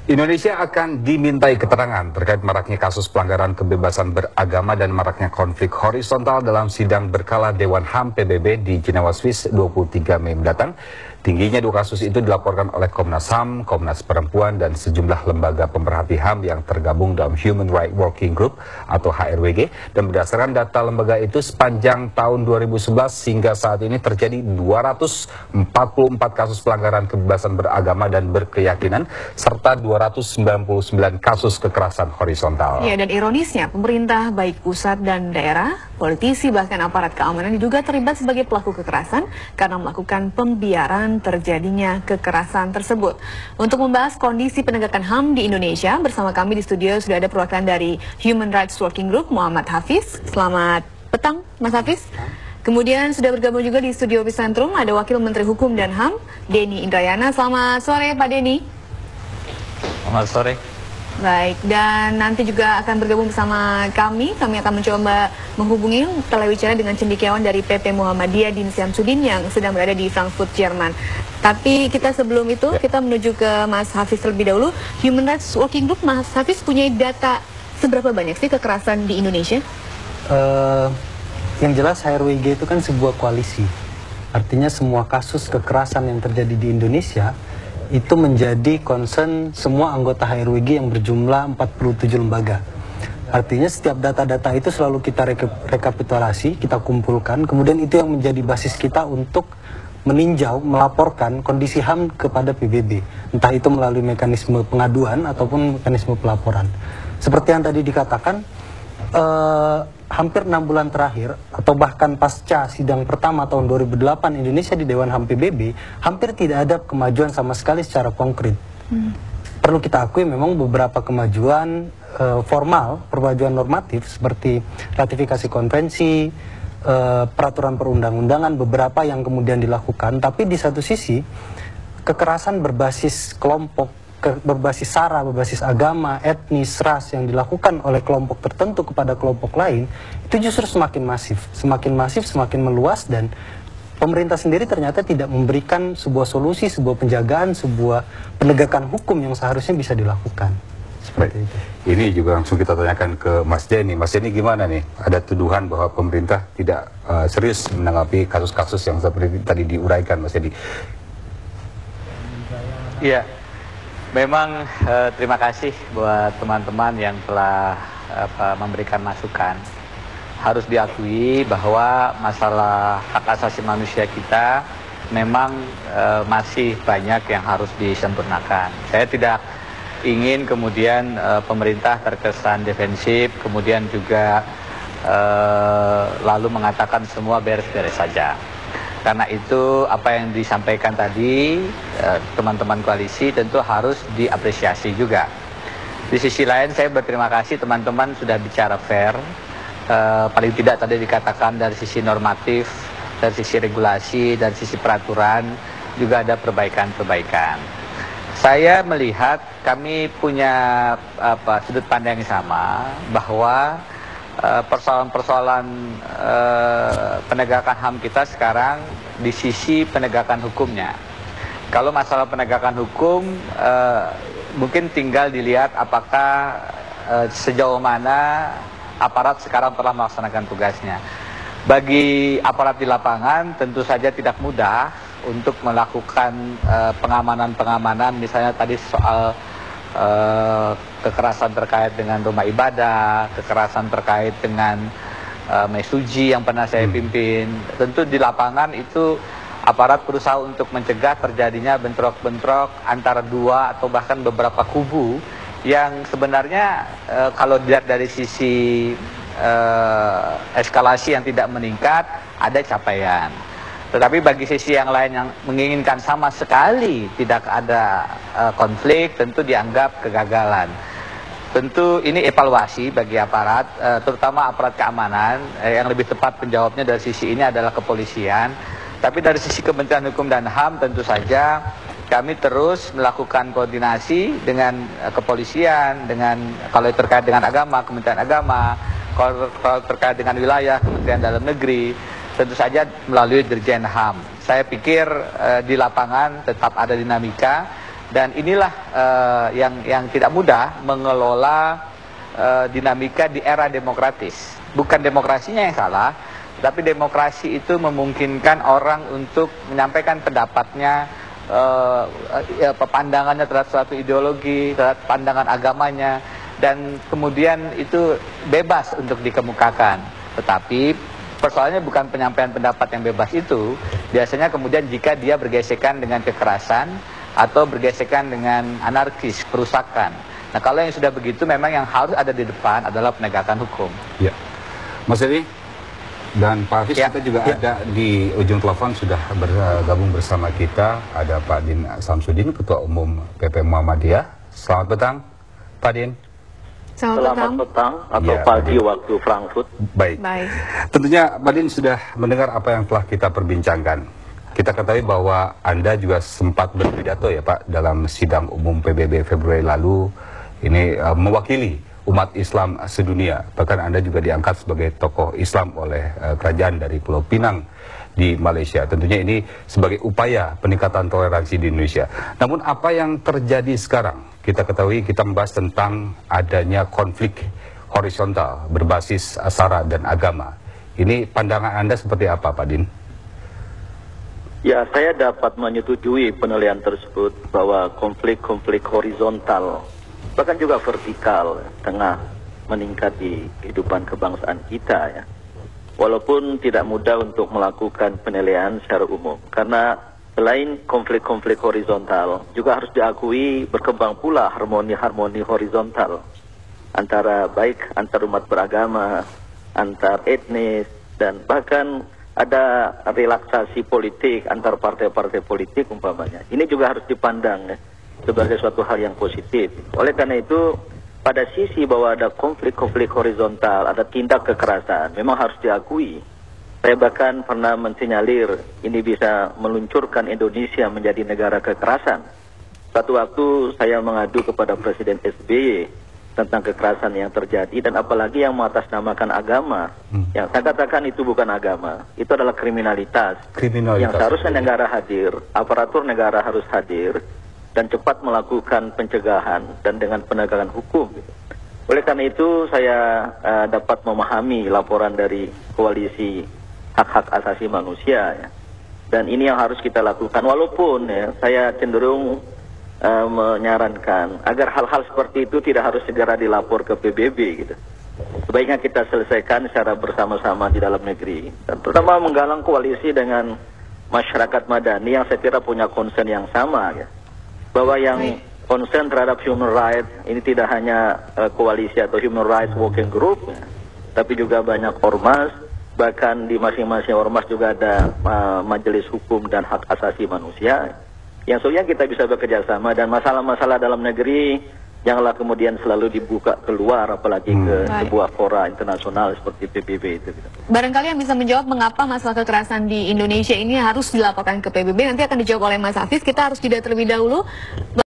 Indonesia akan dimintai keterangan terkait maraknya kasus pelanggaran kebebasan beragama dan maraknya konflik horizontal dalam sidang berkala Dewan HAM PBB di Jenewa, Swiss 23 Mei mendatang. Tingginya dua kasus itu dilaporkan oleh Komnas HAM, Komnas Perempuan, dan sejumlah lembaga pemerhati HAM yang tergabung dalam Human Rights Working Group atau HRWG. Dan berdasarkan data lembaga itu, sepanjang tahun 2011 hingga saat ini terjadi 244 kasus pelanggaran kebebasan beragama dan berkeyakinan, serta 299 kasus kekerasan horizontal. Ya, dan ironisnya, pemerintah baik pusat dan daerah, politisi bahkan aparat keamanan diduga terlibat sebagai pelaku kekerasan karena melakukan pembiaran terjadinya kekerasan tersebut. Untuk membahas kondisi penegakan HAM di Indonesia, bersama kami di studio sudah ada perwakilan dari Human Rights Working Group, Muhammad Hafiz. Selamat petang, Mas Hafiz. Kemudian sudah bergabung juga di studio Epicentrum ada Wakil Menteri Hukum dan HAM, Denny Indrayana. Selamat sore, Pak Denny. Selamat sore. Baik, dan nanti juga akan bergabung bersama kami. Kami akan mencoba menghubungi telewicara dengan cendekiawan dari PP Muhammadiyah Din Syamsuddin yang sedang berada di Frankfurt, Jerman. Tapi kita sebelum itu, kita menuju ke Mas Hafiz terlebih dahulu. Human Rights Working Group, Mas Hafiz punya data seberapa banyak sih kekerasan di Indonesia? Yang jelas HRWG itu kan sebuah koalisi. Artinya semua kasus kekerasan yang terjadi di Indonesia itu menjadi concern semua anggota HRWG yang berjumlah 47 lembaga. Artinya setiap data-data itu selalu kita rekapitulasi, kita kumpulkan, kemudian itu yang menjadi basis kita untuk meninjau, melaporkan kondisi HAM kepada PBB. Entah itu melalui mekanisme pengaduan ataupun mekanisme pelaporan. Seperti yang tadi dikatakan, hampir 6 bulan terakhir atau bahkan pasca sidang pertama tahun 2008 Indonesia di Dewan HAM PBB, hampir tidak ada kemajuan sama sekali secara konkret. Perlu kita akui memang beberapa kemajuan formal, kemajuan normatif seperti ratifikasi konvensi, peraturan perundang-undangan, beberapa yang kemudian dilakukan. Tapi di satu sisi kekerasan berbasis kelompok, berbasis sara, berbasis agama, etnis, ras yang dilakukan oleh kelompok tertentu kepada kelompok lain, itu justru semakin masif, semakin meluas, dan pemerintah sendiri ternyata tidak memberikan sebuah solusi, sebuah penjagaan, sebuah penegakan hukum yang seharusnya bisa dilakukan. Seperti itu. Ini juga langsung kita tanyakan ke Mas Denny. Mas Denny, gimana nih? Ada tuduhan bahwa pemerintah tidak serius menanggapi kasus-kasus yang seperti tadi diuraikan, Mas Denny. Iya. Memang terima kasih buat teman-teman yang telah memberikan masukan. Harus diakui bahwa masalah hak asasi manusia kita memang masih banyak yang harus disempurnakan. Saya tidak ingin kemudian pemerintah terkesan defensif, kemudian juga lalu mengatakan semua beres-beres saja. Karena itu apa yang disampaikan tadi teman-teman koalisi tentu harus diapresiasi juga. Di sisi lain saya berterima kasih teman-teman sudah bicara fair. Paling tidak tadi dikatakan dari sisi normatif, dari sisi regulasi, dari sisi peraturan juga ada perbaikan-perbaikan. Saya melihat kami punya sudut pandang yang sama bahwa persoalan-persoalan penegakan HAM kita sekarang di sisi penegakan hukumnya. Kalau masalah penegakan hukum mungkin tinggal dilihat apakah sejauh mana aparat sekarang telah melaksanakan tugasnya. Bagi aparat di lapangan tentu saja tidak mudah untuk melakukan pengamanan-pengamanan, misalnya tadi soal kekerasan terkait dengan rumah ibadah, kekerasan terkait dengan mesuji yang pernah saya pimpin. Tentu di lapangan itu aparat berusaha untuk mencegah terjadinya bentrok-bentrok antara dua atau bahkan beberapa kubu yang sebenarnya kalau dilihat dari sisi eskalasi yang tidak meningkat ada capaian. Tetapi bagi sisi yang lain yang menginginkan sama sekali tidak ada konflik, tentu dianggap kegagalan. Tentu ini evaluasi bagi aparat, terutama aparat keamanan, yang lebih tepat penjawabnya dari sisi ini adalah kepolisian. Tapi dari sisi Kementerian Hukum dan HAM tentu saja kami terus melakukan koordinasi dengan kepolisian, dengan kalau terkait dengan agama, Kementerian Agama, kalau terkait dengan wilayah, Kementerian Dalam Negeri, tentu saja melalui Dirjen HAM. Saya pikir di lapangan tetap ada dinamika Dan inilah yang tidak mudah mengelola dinamika di era demokratis. Bukan demokrasinya yang salah, tapi demokrasi itu memungkinkan orang untuk menyampaikan pendapatnya, pandangannya terhadap suatu ideologi, terhadap pandangan agamanya, dan kemudian itu bebas untuk dikemukakan. Tetapi persoalannya bukan penyampaian pendapat yang bebas itu, biasanya kemudian jika dia bergesekan dengan kekerasan atau bergesekan dengan anarkis, perusakan. Nah, kalau yang sudah begitu memang yang harus ada di depan adalah penegakan hukum. Ya, Mas Edi dan Pak Hafiz, kita juga ada di ujung telepon sudah bergabung bersama kita. Ada Pak Din Samsudin, Ketua Umum PP Muhammadiyah. Selamat petang, Pak Din. Selamat petang atau ya, pagi waktu Frankfurt. Baik. Tentunya Pak Din sudah mendengar apa yang telah kita perbincangkan. Kita ketahui bahwa Anda juga sempat berpidato ya Pak dalam sidang umum PBB Februari lalu. Ini mewakili umat Islam sedunia. Bahkan Anda juga diangkat sebagai tokoh Islam oleh kerajaan dari Pulau Pinang di Malaysia. Tentunya ini sebagai upaya peningkatan toleransi di Indonesia. Namun apa yang terjadi sekarang? Kita ketahui, kita membahas tentang adanya konflik horizontal berbasis sara dan agama. Ini pandangan Anda seperti apa Pak Din? Ya, saya dapat menyetujui penilaian tersebut bahwa konflik-konflik horizontal bahkan juga vertikal tengah meningkat di kehidupan kebangsaan kita ya. Walaupun tidak mudah untuk melakukan penilaian secara umum, karena selain konflik-konflik horizontal juga harus diakui berkembang pula harmoni-harmoni horizontal antara baik antar umat beragama, antar etnis, dan bahkan ada relaksasi politik antar partai-partai politik umpamanya. Ini juga harus dipandang ya, sebagai suatu hal yang positif. Oleh karena itu, pada sisi bahwa ada konflik-konflik horizontal, ada tindak kekerasan, memang harus diakui. Saya bahkan pernah mensinyalir ini bisa meluncurkan Indonesia menjadi negara kekerasan. Suatu waktu saya mengadu kepada Presiden SBY tentang kekerasan yang terjadi, dan apalagi yang mengatasnamakan agama. Yang saya katakan itu bukan agama, itu adalah kriminalitas. Yang seharusnya negara hadir, aparatur negara harus hadir, dan cepat melakukan pencegahan dan dengan penegakan hukum. Oleh karena itu saya dapat memahami laporan dari Koalisi Hak-Hak Asasi Manusia ya. Dan ini yang harus kita lakukan, walaupun ya, saya cenderung menyarankan agar hal-hal seperti itu tidak harus segera dilapor ke PBB gitu. Sebaiknya kita selesaikan secara bersama-sama di dalam negeri, dan terutama menggalang koalisi dengan masyarakat madani yang saya kira punya concern yang sama ya. Bahwa yang concern terhadap human rights ini tidak hanya koalisi atau human rights working group ya, tapi juga banyak ormas, bahkan di masing-masing ormas juga ada majelis hukum dan hak asasi manusia. Yang sebenarnya kita bisa bekerja sama, dan masalah-masalah dalam negeri janganlah kemudian selalu dibuka keluar, apalagi ke sebuah fora internasional seperti PBB itu. Barangkali yang bisa menjawab mengapa masalah kekerasan di Indonesia ini harus dilaporkan ke PBB nanti akan dijawab oleh Mas Hafiz. Kita harus jeda terlebih dahulu.